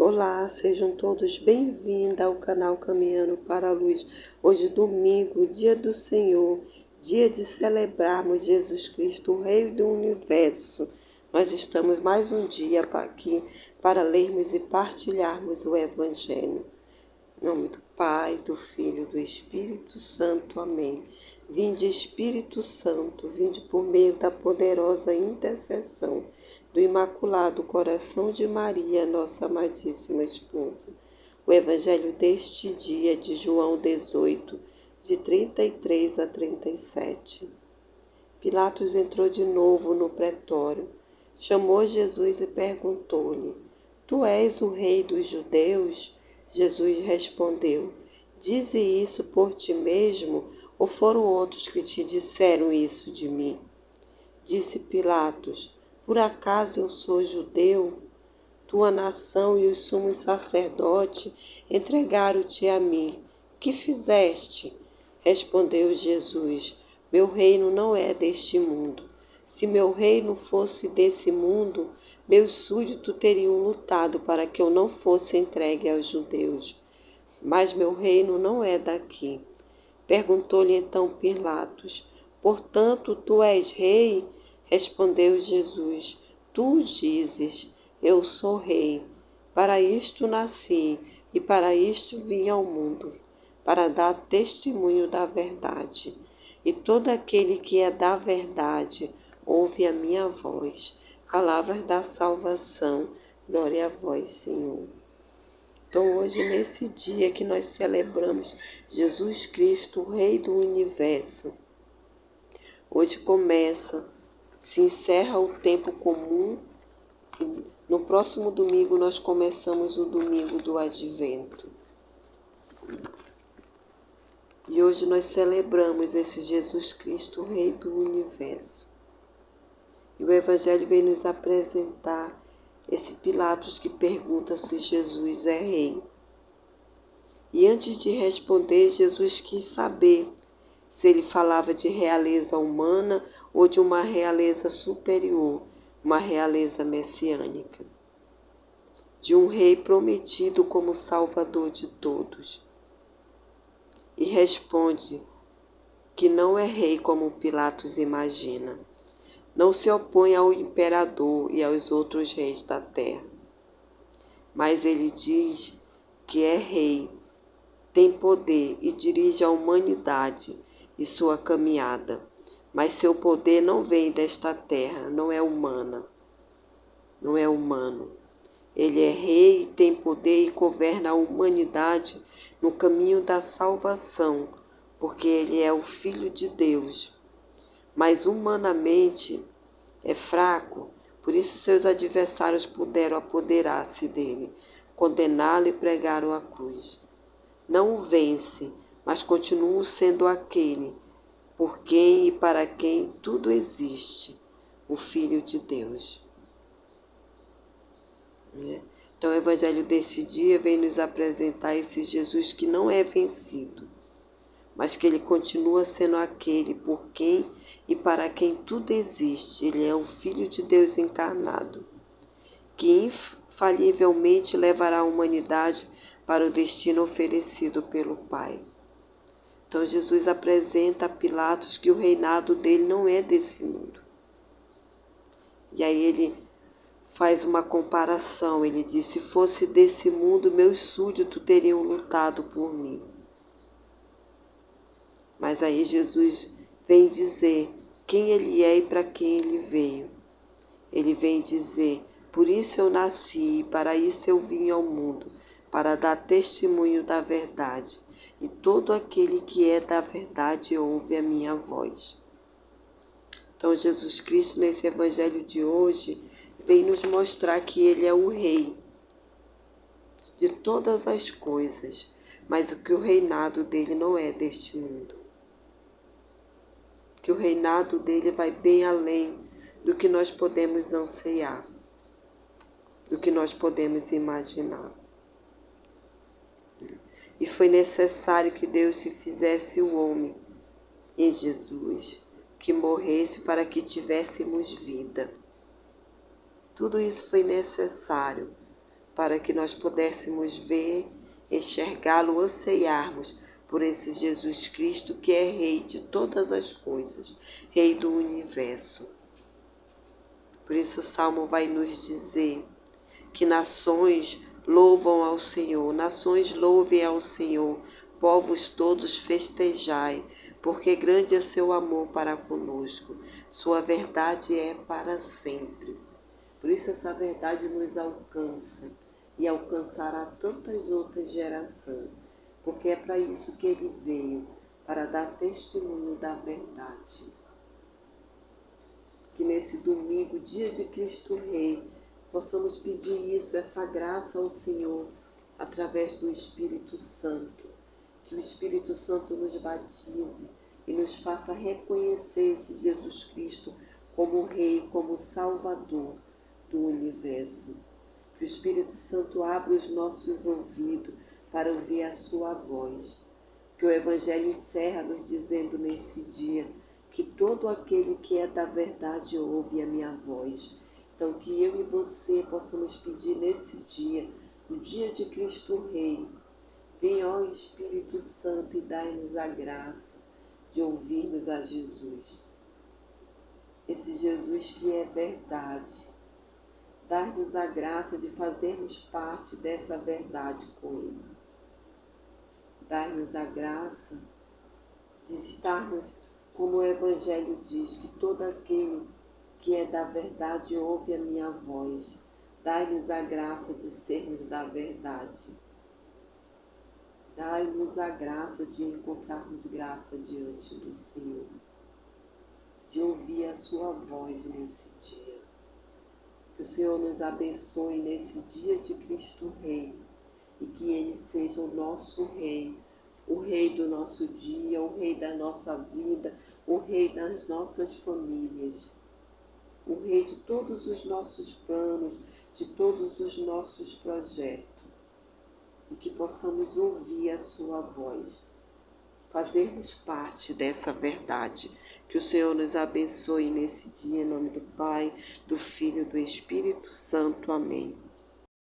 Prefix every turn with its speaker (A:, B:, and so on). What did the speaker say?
A: Olá, sejam todos bem-vindos ao canal Caminhando para a Luz. Hoje, domingo, dia do Senhor, dia de celebrarmos Jesus Cristo, o Rei do Universo. Nós estamos mais um dia aqui para lermos e partilharmos o Evangelho. Em nome do Pai, do Filho e do Espírito Santo. Amém. Vinde, Espírito Santo, vinde por meio da poderosa intercessão do Imaculado Coração de Maria, nossa amadíssima esposa. O Evangelho deste dia de João 18, de 33 a 37. Pilatos entrou de novo no pretório, chamou Jesus e perguntou-lhe: Tu és o rei dos judeus? Jesus respondeu: Dize isso por ti mesmo, ou foram outros que te disseram isso de mim? Disse Pilatos: Por acaso eu sou judeu? Tua nação e os sumos sacerdotes entregaram-te a mim. Que fizeste? Respondeu Jesus: Meu reino não é deste mundo. Se meu reino fosse desse mundo, meus súditos teriam lutado para que eu não fosse entregue aos judeus. Mas meu reino não é daqui. Perguntou-lhe então Pilatos: Portanto, tu és rei? Respondeu Jesus: Tu dizes, eu sou rei. Para isto nasci e para isto vim ao mundo, para dar testemunho da verdade. E todo aquele que é da verdade ouve a minha voz. Palavras da salvação. Glória a vós, Senhor. Então, hoje, nesse dia que nós celebramos Jesus Cristo, o Rei do Universo, hoje se encerra o tempo comum e no próximo domingo nós começamos o domingo do Advento. E hoje nós celebramos esse Jesus Cristo, o Rei do Universo. E o Evangelho vem nos apresentar esse Pilatos que pergunta se Jesus é rei. E antes de responder, Jesus quis saber se ele falava de realeza humana ou de uma realeza superior, uma realeza messiânica, de um rei prometido como salvador de todos. E responde que não é rei como Pilatos imagina. Não se opõe ao imperador e aos outros reis da terra. Mas ele diz que é rei, tem poder e dirige a humanidade e sua caminhada. Mas seu poder não vem desta terra, não é humana, não é humano. Ele é rei, tem poder e governa a humanidade no caminho da salvação, porque ele é o Filho de Deus. Mas humanamente é fraco, por isso seus adversários puderam apoderar-se dele, condená-lo e pregaram a cruz. Não o vence, mas continua sendo aquele por quem e para quem tudo existe, o Filho de Deus. Então o Evangelho desse dia vem nos apresentar esse Jesus que não é vencido, mas que ele continua sendo aquele por quem e para quem tudo existe. Ele é o Filho de Deus encarnado, que infalivelmente levará a humanidade para o destino oferecido pelo Pai. Então Jesus apresenta a Pilatos que o reinado dele não é desse mundo. E aí ele faz uma comparação, ele diz: se fosse desse mundo, meus súditos teriam lutado por mim. Mas aí Jesus vem dizer quem ele é e para quem ele veio. Ele vem dizer: por isso eu nasci e para isso eu vim ao mundo, para dar testemunho da verdade. E todo aquele que é da verdade ouve a minha voz. Então Jesus Cristo, nesse Evangelho de hoje, vem nos mostrar que ele é o Rei de todas as coisas, mas que o reinado dele não é deste mundo. Que o reinado dele vai bem além do que nós podemos anseiar, do que nós podemos imaginar. E foi necessário que Deus se fizesse o homem em Jesus, que morresse para que tivéssemos vida. Tudo isso foi necessário para que nós pudéssemos ver, enxergá-lo, anseiarmos por esse Jesus Cristo que é Rei de todas as coisas, Rei do universo. Por isso o Salmo vai nos dizer que nações louvam ao Senhor, nações louvem ao Senhor, povos todos festejai, porque grande é seu amor para conosco, sua verdade é para sempre. Por isso essa verdade nos alcança e alcançará tantas outras gerações, porque é para isso que ele veio, para dar testemunho da verdade. Que nesse domingo, dia de Cristo Rei, possamos pedir isso, essa graça ao Senhor, através do Espírito Santo. Que o Espírito Santo nos batize e nos faça reconhecer esse Jesus Cristo como Rei, como Salvador do universo. Que o Espírito Santo abra os nossos ouvidos para ouvir a sua voz. Que o Evangelho encerra nos dizendo nesse dia que todo aquele que é da verdade ouve a minha voz. Então que eu e você possamos pedir nesse dia, no dia de Cristo Rei, venha, ó Espírito Santo, e dai-nos a graça de ouvirmos a Jesus. Esse Jesus que é verdade. Dai-nos a graça de fazermos parte dessa verdade com Ele. Dai-nos a graça de estarmos, como o Evangelho diz, que todo aquele que é da verdade ouve a minha voz. Dai-nos a graça de sermos da verdade. Dai-nos a graça de encontrarmos graça diante do Senhor, de ouvir a sua voz nesse dia. Que o Senhor nos abençoe nesse dia de Cristo Rei e que Ele seja o nosso Rei, o Rei do nosso dia, o Rei da nossa vida, o Rei das nossas famílias, o Rei de todos os nossos planos, de todos os nossos projetos, e que possamos ouvir a sua voz, fazermos parte dessa verdade. Que o Senhor nos abençoe nesse dia, em nome do Pai, do Filho e do Espírito Santo. Amém.